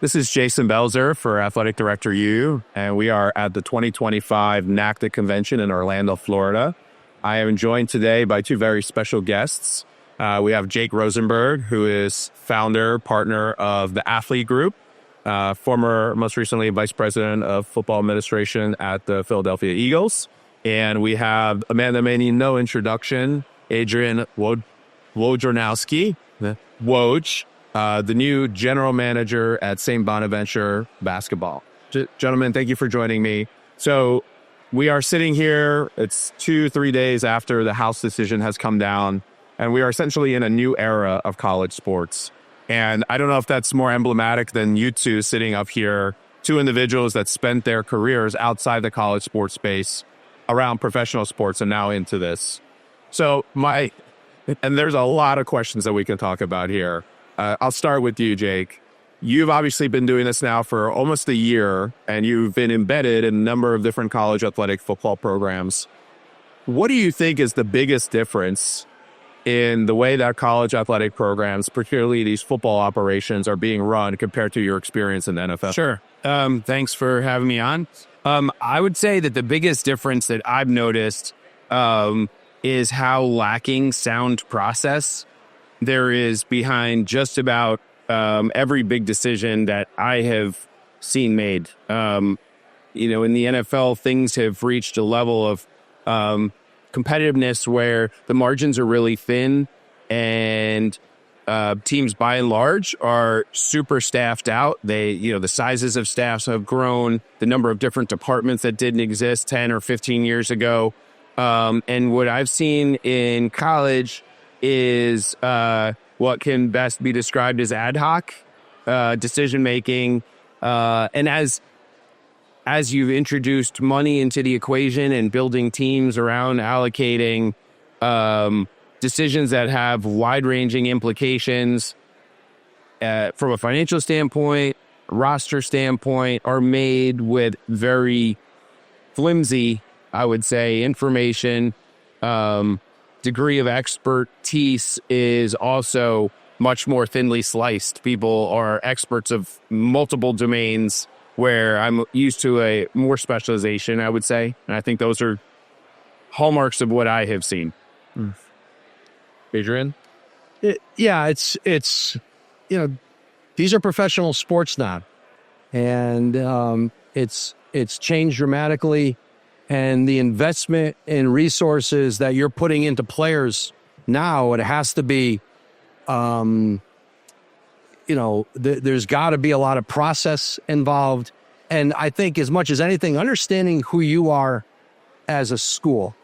This is Jason Belzer for Athletic Director U, and we are at the 2025 NACDA Convention in Orlando, Florida. I am joined today by two very special guests. We have Jake Rosenberg, who is founder, partner of the Athlete Group, most recently Vice President of Football Administration at the Philadelphia Eagles. And we have a man that may need no introduction, Adrian Wojnarowski, Woj, the new general manager at St. Bonaventure basketball. Gentlemen, thank you for joining me. So we are sitting here, it's 2-3 days after the House decision has come down, and we are essentially in a new era of college sports. And I don't know if that's more emblematic than you two sitting up here, two individuals that spent their careers outside the college sports space around professional sports and now into this. So and there's a lot of questions that we can talk about here. I'll start with you, Jake. You've obviously been doing this now for almost a year, and you've been embedded in a number of different college athletic football programs. What do you think is the biggest difference in the way that college athletic programs, particularly these football operations, are being run compared to your experience in the NFL? Sure. Thanks for having me on. I would say that the biggest difference that I've noticed is how lacking sound process there is behind just about every big decision that I have seen made. In the NFL, things have reached a level of competitiveness where the margins are really thin, and teams by and large are super staffed out. The sizes of staffs have grown, the number of different departments that didn't exist 10 or 15 years ago. And what I've seen in college is what can best be described as ad hoc decision making. And as you've introduced money into the equation and building teams around allocating decisions that have wide-ranging implications from a financial standpoint, roster standpoint, are made with very flimsy, I would say, information. Degree of expertise is also much more thinly sliced. People are experts of multiple domains where I'm used to a more specialization, I would say. And I think those are hallmarks of what I have seen. Adrian? It's these are professional sports now. And it's changed dramatically. And the investment in resources that you're putting into players now, it has to be, there's got to be a lot of process involved. And I think as much as anything, understanding who you are as a school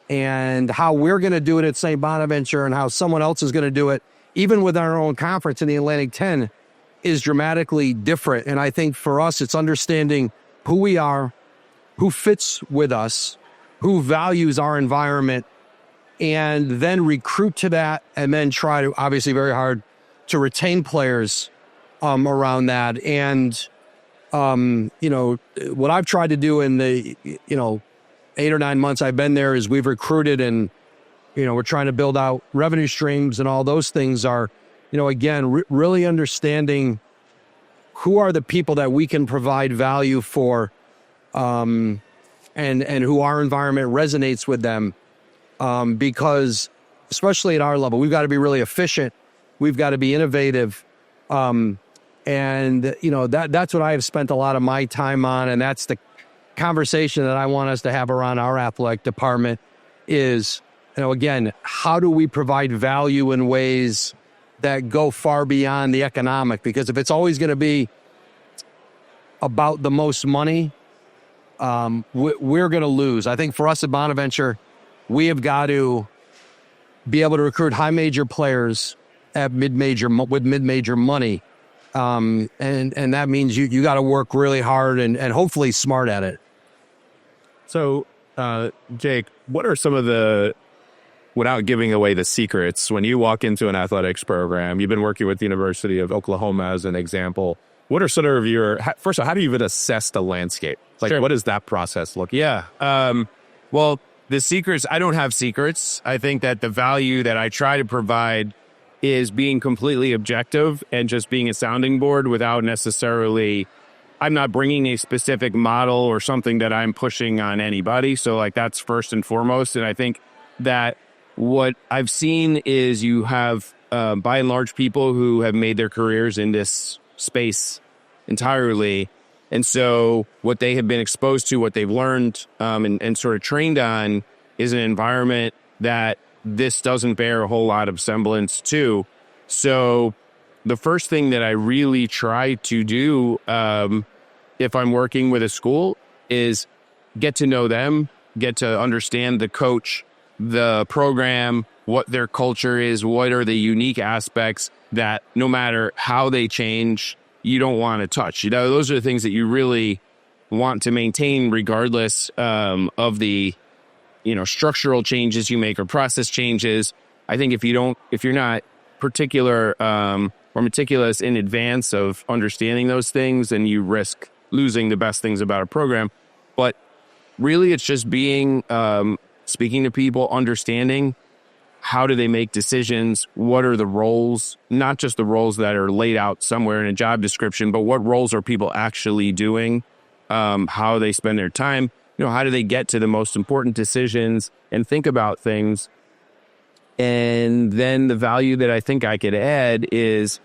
and how we're going to do it at St. Bonaventure and how someone else is going to do it, even with our own conference in the Atlantic 10, is dramatically different. And I think for us, it's understanding who we are, who fits with us, who values our environment, and then recruit to that, and then try to, obviously very hard, to retain players around that. And, what I've tried to do in the, 8 or 9 months I've been there is we've recruited, and, we're trying to build out revenue streams, and all those things are, again, really understanding who are the people that we can provide value for, and who our environment resonates with them, because especially at our level, we've got to be really efficient. We've got to be innovative. That's what I have spent a lot of my time on. And that's the conversation that I want us to have around our athletic department is, again, how do we provide value in ways that go far beyond the economic? Because if it's always going to be about the most money, we're going to lose. I think for us at Bonaventure, we have got to be able to recruit high major players at mid-major with mid-major money. And that means you got to work really hard and hopefully smart at it. So, Jake, what are some of the, without giving away the secrets, when you walk into an athletics program, you've been working with the University of Oklahoma as an example, what are sort of first of all, how do you even assess the landscape? Sure. What does that process look like? Yeah. Well, the secrets, I don't have secrets. I think that the value that I try to provide is being completely objective and just being a sounding board without necessarily, I'm not bringing a specific model or something that I'm pushing on anybody. So like that's first and foremost. And I think that what I've seen is you have by and large people who have made their careers in this space entirely. And so what they have been exposed to, what they've learned and sort of trained on is an environment that this doesn't bear a whole lot of semblance to. So the first thing that I really try to do if I'm working with a school is get to know them, get to understand the coach, the program, what their culture is, what are the unique aspects that no matter how they change, you don't want to touch. You know, those are the things that you really want to maintain regardless of the, you know, structural changes you make or process changes. I think if you're not particular or meticulous in advance of understanding those things, then you risk losing the best things about a program. But really it's just being, speaking to people, understanding how do they make decisions, what are the roles, not just the roles that are laid out somewhere in a job description, but what roles are people actually doing, how they spend their time, you know, how do they get to the most important decisions and think about things. And then the value that I think I could add is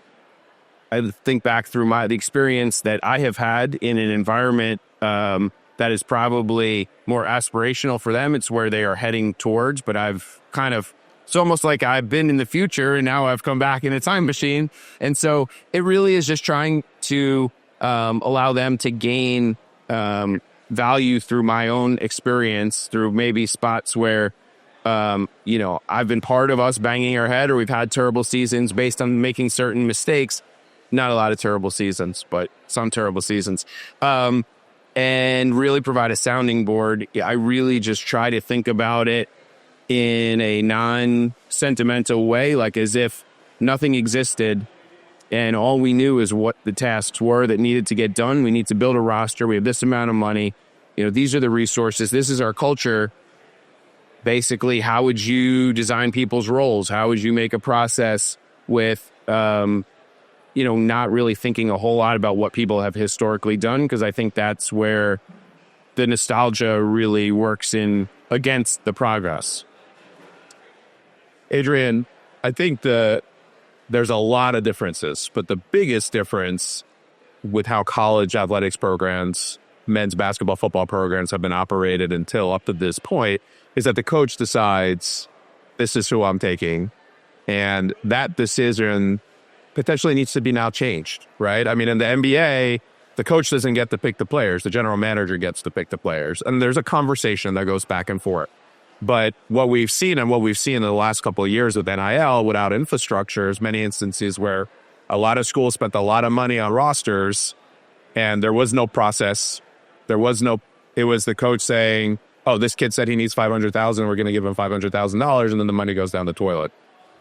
I think back through the experience that I have had in an environment that is probably more aspirational for them. It's where they are heading towards, but it's almost like I've been in the future and now I've come back in a time machine. And so it really is just trying to allow them to gain value through my own experience, through maybe spots where, you know, I've been part of us banging our head or we've had terrible seasons based on making certain mistakes. Not a lot of terrible seasons, but some terrible seasons. And really provide a sounding board. I really just try to think about it in a non-sentimental way, like as if nothing existed and all we knew is what the tasks were that needed to get done. We need to build a roster. We have this amount of money. You know, these are the resources. This is our culture. Basically, how would you design people's roles? How would you make a process with, you know, not really thinking a whole lot about what people have historically done? Because I think that's where the nostalgia really works in against the progress. Adrian, I think there's a lot of differences, but the biggest difference with how college athletics programs, men's basketball, football programs have been operated until up to this point is that the coach decides this is who I'm taking. And that decision potentially needs to be now changed, right? I mean, in the NBA, the coach doesn't get to pick the players. The general manager gets to pick the players. And there's a conversation that goes back and forth. But what we've seen in the last couple of years with NIL, without infrastructure, there's many instances where a lot of schools spent a lot of money on rosters and there was no process. It was the coach saying, oh, this kid said he needs $500,000. We're going to give him $500,000. And then the money goes down the toilet.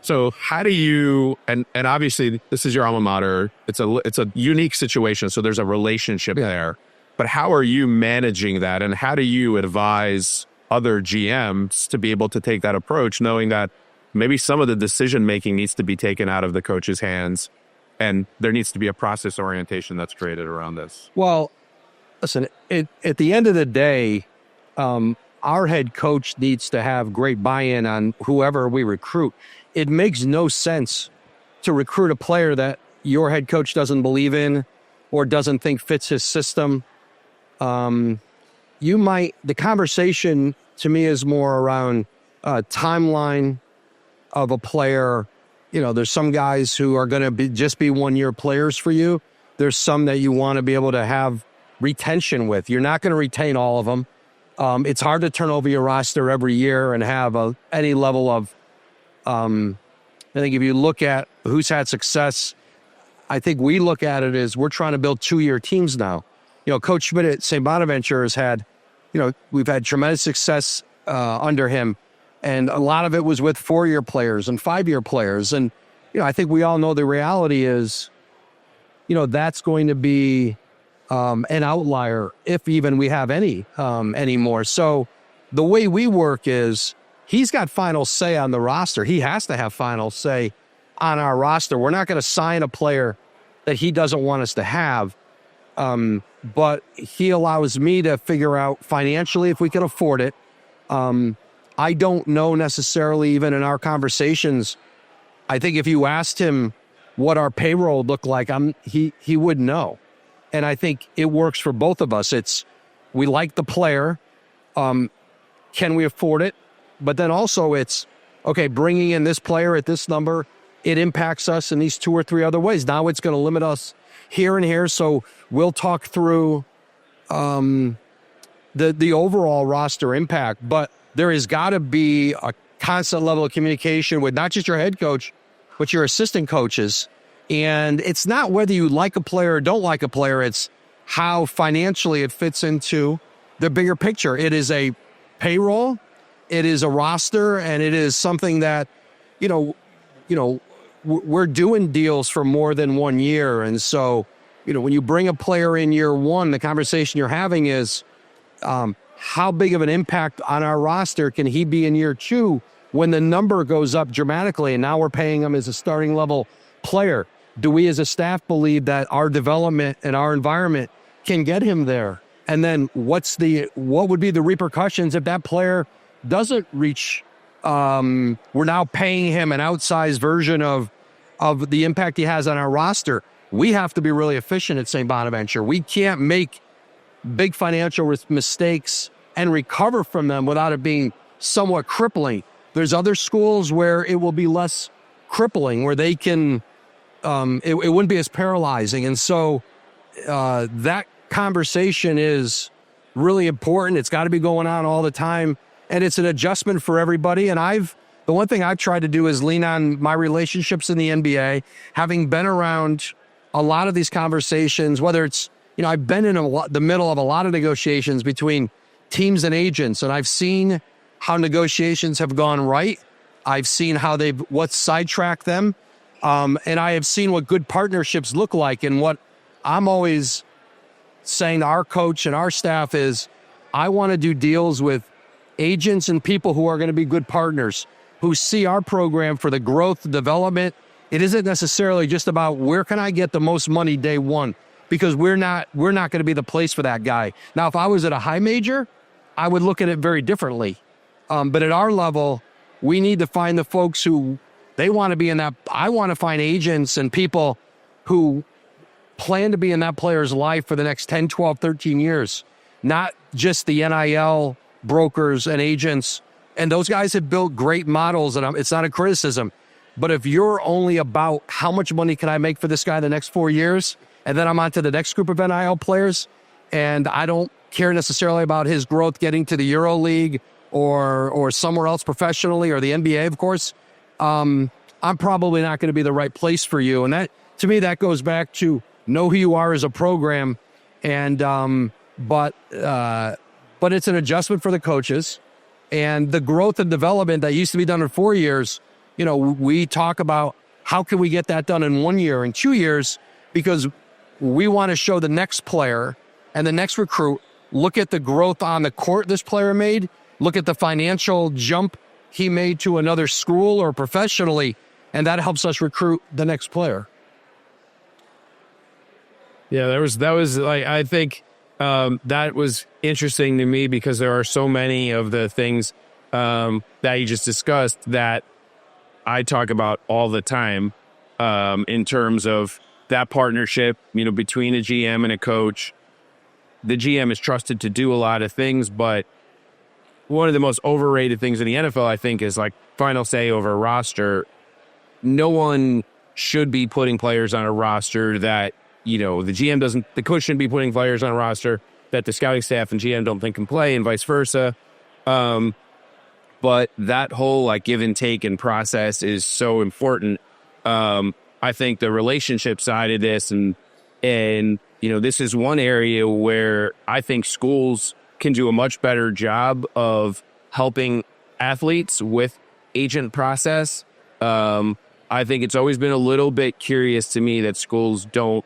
So how do you, and obviously this is your alma mater. It's a unique situation. So there's a relationship there, but how are you managing that? And how do you advise other GMs to be able to take that approach, knowing that maybe some of the decision-making needs to be taken out of the coach's hands and there needs to be a process orientation that's created around this? Well, listen, at the end of the day, our head coach needs to have great buy-in on whoever we recruit. It makes no sense to recruit a player that your head coach doesn't believe in or doesn't think fits his system. The conversation to me is more around timeline of a player. You know, there's some guys who are going to just be 1-year players for you. There's some that you want to be able to have retention with. You're not going to retain all of them. It's hard to turn over your roster every year and have any level of, I think if you look at who's had success, I think we look at it as we're trying to build 2-year teams now. You know, Coach Schmidt at St. Bonaventure has had, you know, we've had tremendous success under him. And a lot of it was with 4-year players and 5-year players. And, you know, I think we all know the reality is, you know, that's going to be an outlier if even we have any anymore. So the way we work is he's got final say on the roster. He has to have final say. on our roster. We're not going to sign a player that he doesn't want us to have. But he allows me to figure out financially if we can afford it. I don't know necessarily, even in our conversations. I think if you asked him what our payroll looked like, he wouldn't know. And I think it works for both of us. We like the player. Can we afford it? But then also it's, okay, bringing in this player at this number, it impacts us in these 2 or 3 other ways. Now it's going to limit us here and here. So we'll talk through the overall roster impact. But there has got to be a constant level of communication with not just your head coach, but your assistant coaches. And it's not whether you like a player or don't like a player. It's how financially it fits into the bigger picture. It is a payroll, it is a roster, and it is something that, we're doing deals for more than 1 year. And so, when you bring a player in year one, the conversation you're having is how big of an impact on our roster can he be in year 2 when the number goes up dramatically and now we're paying him as a starting level player? Do we as a staff believe that our development and our environment can get him there? And then what would be the repercussions if that player doesn't reach? We're now paying him an outsized version of the impact he has on our roster. We have to be really efficient at St. Bonaventure. We can't make big financial mistakes and recover from them without it being somewhat crippling. There's other schools where it will be less crippling, where they can, it wouldn't be as paralyzing. And so that conversation is really important. It's got to be going on all the time. And it's an adjustment for everybody. And the one thing I've tried to do is lean on my relationships in the NBA, having been around a lot of these conversations, whether it's, I've been in the middle of a lot of negotiations between teams and agents, and I've seen how negotiations have gone right. I've seen how what's sidetracked them. And I have seen what good partnerships look like. And what I'm always saying to our coach and our staff is, I want to do deals with agents and people who are going to be good partners, who see our program for the growth, development. It isn't necessarily just about where can I get the most money day one, because we're not going to be the place for that guy. Now, if I was at a high major, I would look at it very differently. But at our level, we need to find the folks who they want to be in that. I want to find agents and people who plan to be in that player's life for the next 10, 12, 13 years, not just the NIL brokers and agents. And those guys have built great models, and it's not a criticism. But if you're only about how much money can I make for this guy the next 4 years, and then I'm on to the next group of NIL players, and I don't care necessarily about his growth getting to the Euro League or somewhere else professionally, or the NBA, of course, I'm probably not going to be the right place for you. And that, to me, that goes back to know who you are as a program. And but it's an adjustment for the coaches, and the growth and development that used to be done in 4 years. We talk about how can we get that done in 1 year, in 2 years, because we want to show the next player and the next recruit, look at the growth on the court this player made, look at the financial jump he made to another school or professionally, and that helps us recruit the next player. Yeah, that was like, I think that was interesting to me, because there are so many of the things that you just discussed that I talk about all the time in terms of that partnership, between a GM and a coach. The GM is trusted to do a lot of things, but one of the most overrated things in the NFL, I think, is like final say over a roster. No one should be putting players on a roster that, the coach shouldn't be putting players on a roster that the scouting staff and GM don't think can play, and vice versa. But that whole give and take and process is so important. I think the relationship side of this, and this is one area where I think schools can do a much better job of helping athletes with agent process. I think it's always been a little bit curious to me that schools don't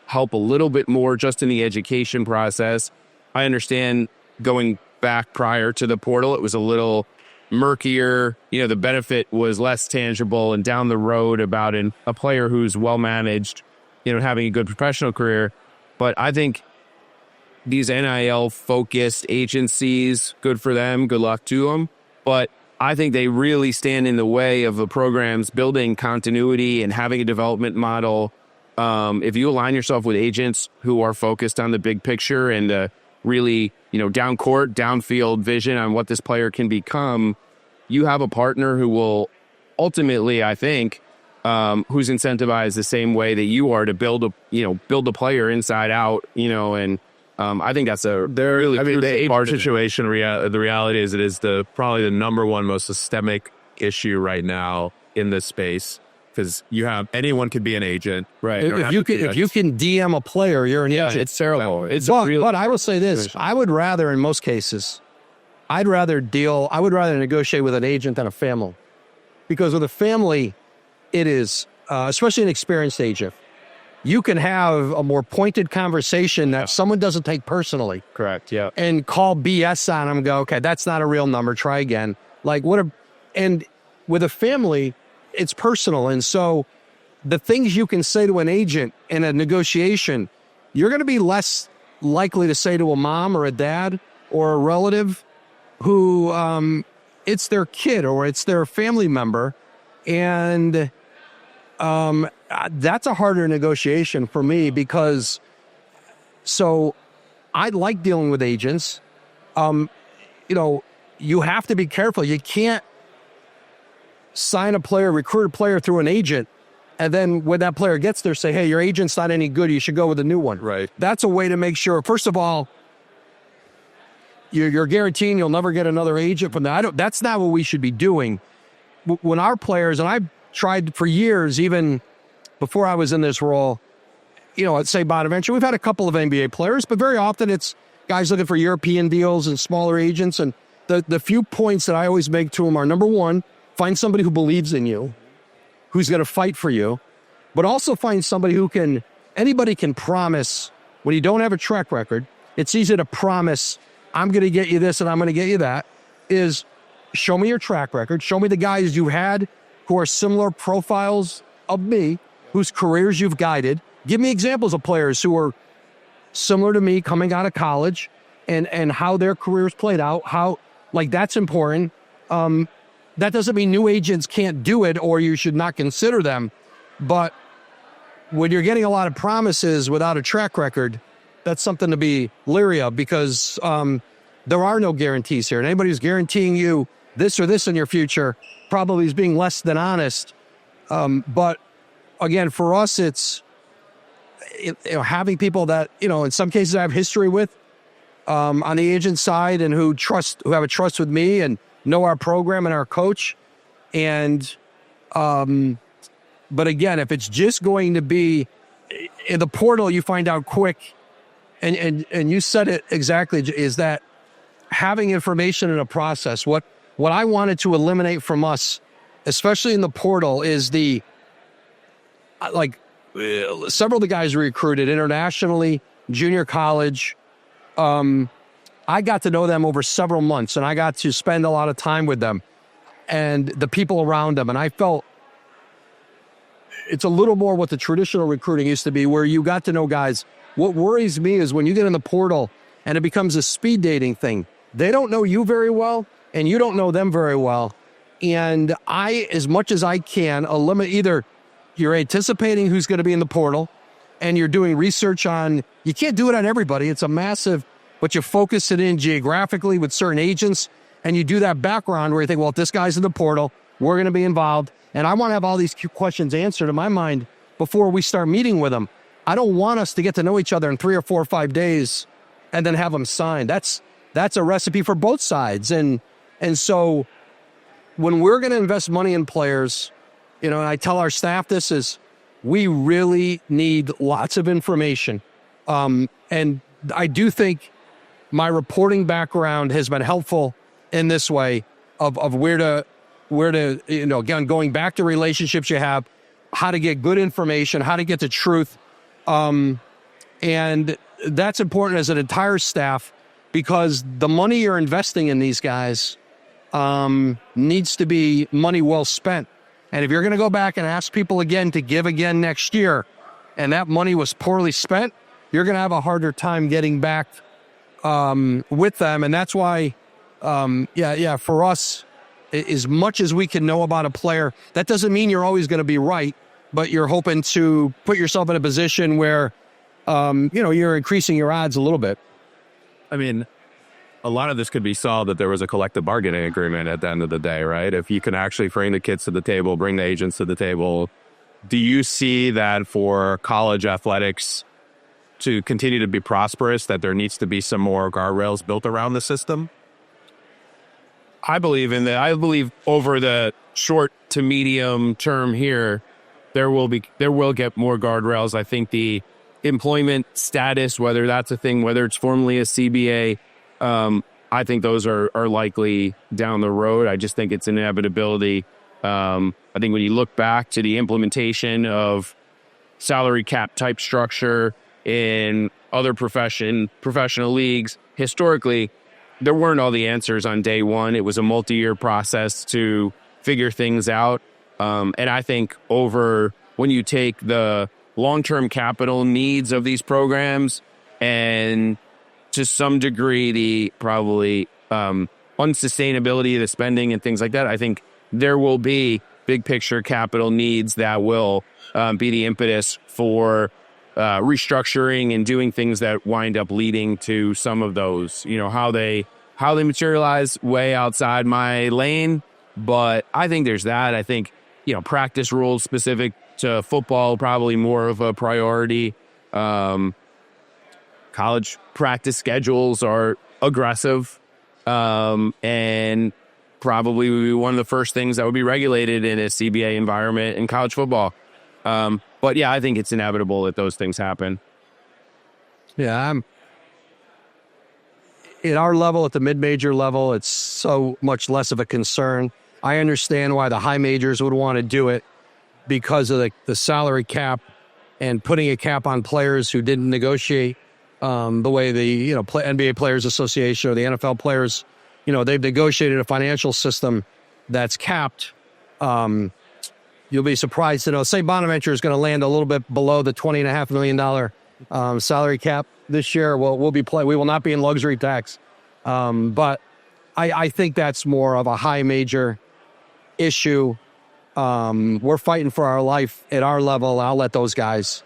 help a little bit more just in the education process. I understand going back prior to the portal, it was a little murkier. The benefit was less tangible and down the road about a player who's well managed, having a good professional career. But I think these NIL focused agencies, good for them, good luck to them. But I think they really stand in the way of the programs building continuity and having a development model. If you align yourself with agents who are focused on the big picture and really, down court, downfield vision on what this player can become, you have a partner who will ultimately, I think, who's incentivized the same way that you are to build a player inside out, and I think that's a really the situation. The reality is it is probably the number one most systemic issue right now in this space, because anyone could be an agent, right? If you can DM a player, you're an agent. It's terrible. But I will say this: I would rather, in most cases, I would rather negotiate with an agent than a family, because with a family, it is especially an experienced agent. You can have a more pointed conversation that someone doesn't take personally. Correct. Yeah. And call BS on them and go, okay, that's not a real number. Try again. And with a family, it's personal. And so the things you can say to an agent in a negotiation, you're going to be less likely to say to a mom or a dad or a relative who it's their kid or it's their family member. And that's a harder negotiation for me, because I like dealing with agents. You have to be careful. You can't sign a player, recruit a player through an agent, and then when that player gets there, say, hey, your agent's not any good, you should go with a new one. Right. That's a way to make sure, first of all, you're guaranteeing you'll never get another agent from that. That's not what we should be doing. When our players, and I've tried for years, even before I was in this role, at say Bonaventure, we've had a couple of NBA players, but very often it's guys looking for European deals and smaller agents. And the few points that I always make to them are, number one, find somebody who believes in you, who's going to fight for you, but also find somebody anybody can promise when you don't have a track record. It's easy to promise, I'm going to get you this and I'm going to get you that, is show me your track record. Show me the guys you had who are similar profiles of me, whose careers you've guided. Give me examples of players who are similar to me coming out of college and how their careers played out. That's important. That doesn't mean new agents can't do it or you should not consider them. But when you're getting a lot of promises without a track record, that's something to be leery of, because there are no guarantees here. And anybody who's guaranteeing you this or this in your future probably is being less than honest. But again, for us, it's having people that, in some cases I have history with on the agent side, and who have a trust with me and know our program and our coach. And, but again, if it's just going to be in the portal, you find out quick, and you said it exactly, is that having information in a process. What I wanted to eliminate from us, especially in the portal, is several of the guys we recruited internationally, junior college. I got to know them over several months, and I got to spend a lot of time with them and the people around them. And I felt it's a little more what the traditional recruiting used to be, where you got to know guys. What worries me is when you get in the portal and it becomes a speed dating thing. They don't know you very well, and you don't know them very well. And I, as much as I can, eliminate, either you're anticipating who's going to be in the portal and you're doing research on, you can't do it on everybody. It's a massive, but you focus it in geographically with certain agents, and you do that background where you think, well, if this guy's in the portal, we're going to be involved. And I want to have all these questions answered in my mind before we start meeting with them. I don't want us to get to know each other in 3 or 4 or 5 days and then have them signed. That's a recipe for both sides. And so when we're going to invest money in players, and I tell our staff this, is we really need lots of information. And I do think my reporting background has been helpful in this way of where to, again, going back to relationships you have, how to get good information, how to get the truth. And that's important as an entire staff, because the money you're investing in these guys needs to be money well spent. And if you're going to go back and ask people again to give again next year, and that money was poorly spent, you're going to have a harder time getting back with them. And that's why, for us, as much as we can know about a player, that doesn't mean you're always going to be right, but you're hoping to put yourself in a position where, you're increasing your odds a little bit. I mean, a lot of this could be solved if there was a collective bargaining agreement at the end of the day, right? If you can actually bring the kids to the table, bring the agents to the table. Do you see that for college athletics to continue to be prosperous, that there needs to be some more guardrails built around the system? I believe in that. I believe over the short to medium term here, there will get more guardrails. I think the employment status, whether that's a thing, whether it's formally a CBA, I think those are likely down the road. I just think it's an inevitability. I think when you look back to the implementation of salary cap type structure in other professional leagues, historically, there weren't all the answers on day one. It was a multi-year process to figure things out. And I think when you take the long-term capital needs of these programs and to some degree the probably unsustainability of the spending and things like that, I think there will be big picture capital needs that will be the impetus for restructuring and doing things that wind up leading to some of those, how they materialize way outside my lane. But I think there's that. I think, practice rules specific to football, probably more of a priority. College practice schedules are aggressive, and probably would be one of the first things that would be regulated in a CBA environment in college football. But yeah, I think it's inevitable that those things happen. Yeah, at our level, at the mid-major level, it's so much less of a concern. I understand why the high majors would want to do it because of the salary cap and putting a cap on players who didn't negotiate the way the NBA Players Association or the NFL players, they've negotiated a financial system that's capped. You'll be surprised to know, say Bonaventure is going to land a little bit below the $20.5 million salary cap this year. Well, we will not be in luxury tax. But I think that's more of a high major issue. We're fighting for our life at our level. I'll let those guys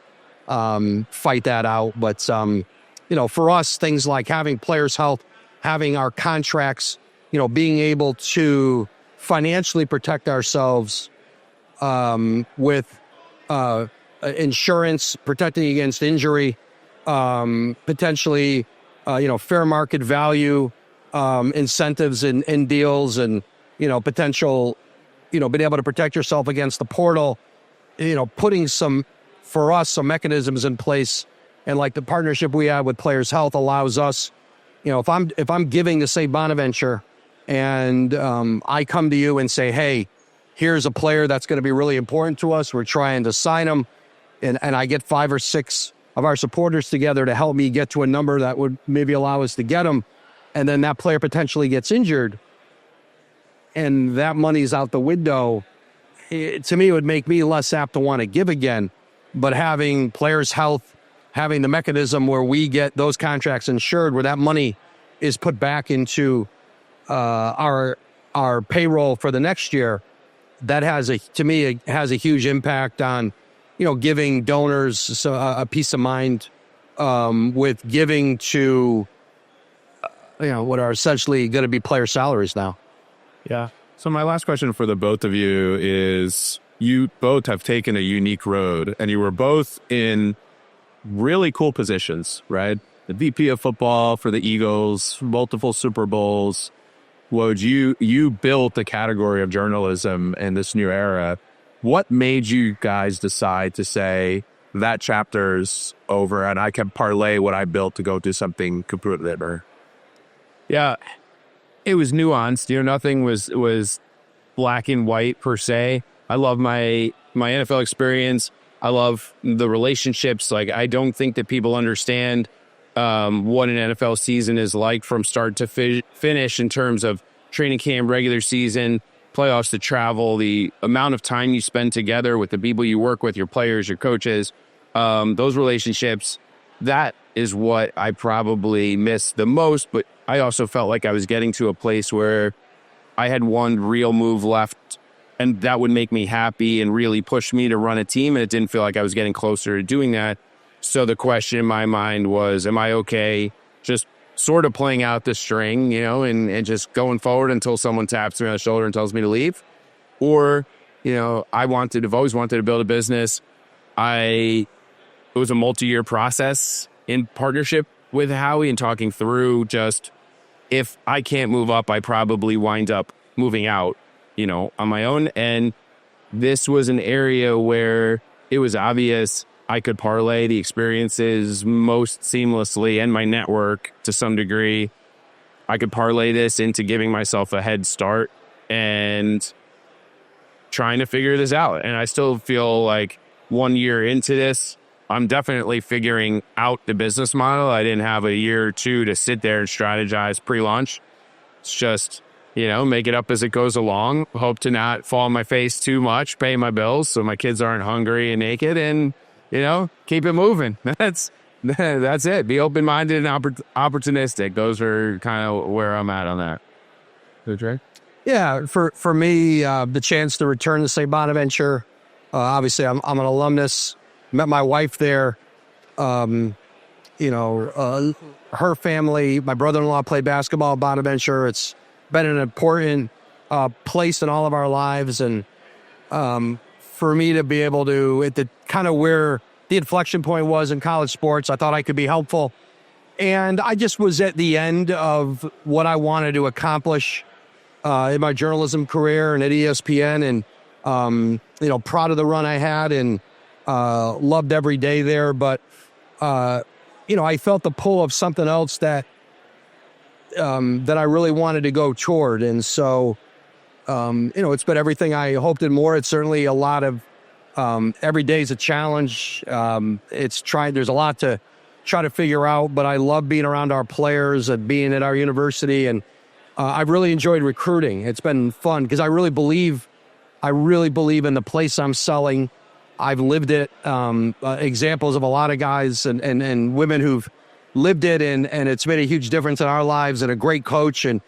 fight that out. But, for us, things like having players' health, having our contracts, being able to financially protect ourselves with insurance, protecting against injury, potentially, fair market value, incentives in deals and, potential, being able to protect yourself against the portal, putting some mechanisms in place. And like the partnership we have with Players Health allows us, if I'm giving to say Bonaventure and I come to you and say, hey, here's a player that's going to be really important to us. We're trying to sign him. And I get 5 or 6 of our supporters together to help me get to a number that would maybe allow us to get him. And then that player potentially gets injured and that money's out the window. To me, it would make me less apt to want to give again. But having Players Health, having the mechanism where we get those contracts insured, where that money is put back into our payroll for the next year, that has a huge impact on, giving donors a peace of mind with giving to, what are essentially going to be player salaries now. Yeah. So my last question for the both of you is, you both have taken a unique road and you were both in really cool positions, right? The VP of football for the Eagles, multiple Super Bowls. Woj, you built a category of journalism in this new era. What made you guys decide to say that chapter's over and I can parlay what I built to go do something completely different? Yeah, it was nuanced. Nothing was black and white per se. I love my NFL experience. I love the relationships. Like, I don't think that people understand what an NFL season is like from start to finish in terms of training camp, regular season, playoffs, to travel, the amount of time you spend together with the people you work with, your players, your coaches, those relationships, that is what I probably missed the most. But I also felt like I was getting to a place where I had one real move left, and that would make me happy and really push me to run a team. And it didn't feel like I was getting closer to doing that. So the question in my mind was, am I okay just sort of playing out the string, and just going forward until someone taps me on the shoulder and tells me to leave? Or, I've always wanted to build a business. It was a multi-year process in partnership with Howie and talking through just, if I can't move up, I probably wind up moving out, on my own. And this was an area where it was obvious I could parlay the experiences most seamlessly, and my network to some degree. I could parlay this into giving myself a head start and trying to figure this out. And I still feel like 1 year into this, I'm definitely figuring out the business model. I didn't have a year or two to sit there and strategize pre-launch. It's just, make it up as it goes along. Hope to not fall on my face too much, pay my bills so my kids aren't hungry and naked, and, keep it moving. That's it. Be open-minded and opportunistic. Those are kind of where I'm at on that. Trey? Yeah, for me, the chance to return to, say, Bonaventure, obviously I'm an alumnus. Met my wife there. Her family, my brother-in-law played basketball at Bonaventure. It's been an important place in all of our lives. And for me to be able to, at the kind of where the inflection point was in college sports, I thought I could be helpful. And I just was at the end of what I wanted to accomplish in my journalism career and at ESPN. And, proud of the run I had, and loved every day there. But, I felt the pull of something else that I really wanted to go toward. And so, it's been everything I hoped and more. It's certainly a lot of, every day is a challenge. There's a lot to try to figure out, but I love being around our players and being at our university. And I've really enjoyed recruiting. It's been fun because I really believe in the place I'm selling. I've lived it. Examples of a lot of guys and women who've lived it, and it's made a huge difference in our lives, and a great coach. And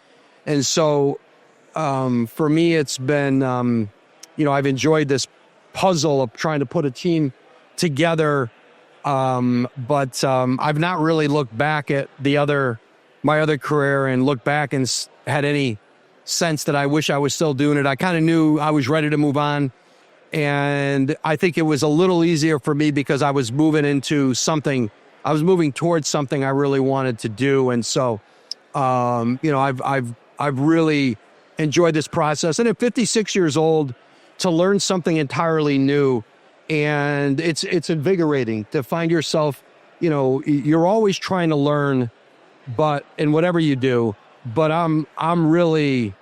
so for me, it's been, I've enjoyed this puzzle of trying to put a team together. But I've not really looked back at my other career and looked back and had any sense that I wish I was still doing it. I kind of knew I was ready to move on. And I think it was a little easier for me because I was moving towards something I really wanted to do. And so, I've really enjoyed this process. And at 56 years old, to learn something entirely new, and it's invigorating to find yourself, you're always trying to learn, but in whatever you do, but I'm really,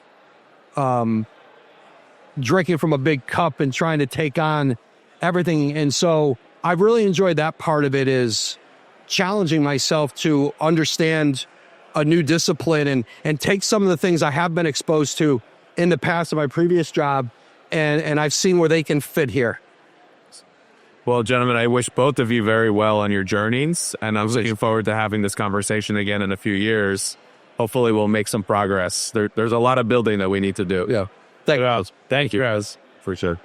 drinking from a big cup and trying to take on everything. And so I've really enjoyed that part of it, is challenging myself to understand a new discipline and take some of the things I have been exposed to in the past of my previous job. And I've seen where they can fit here. Well, gentlemen, I wish both of you very well on your journeys, and I'm looking forward to having this conversation again in a few years. Hopefully we'll make some progress. There's a lot of building that we need to do. Yeah. Thank you guys. For sure.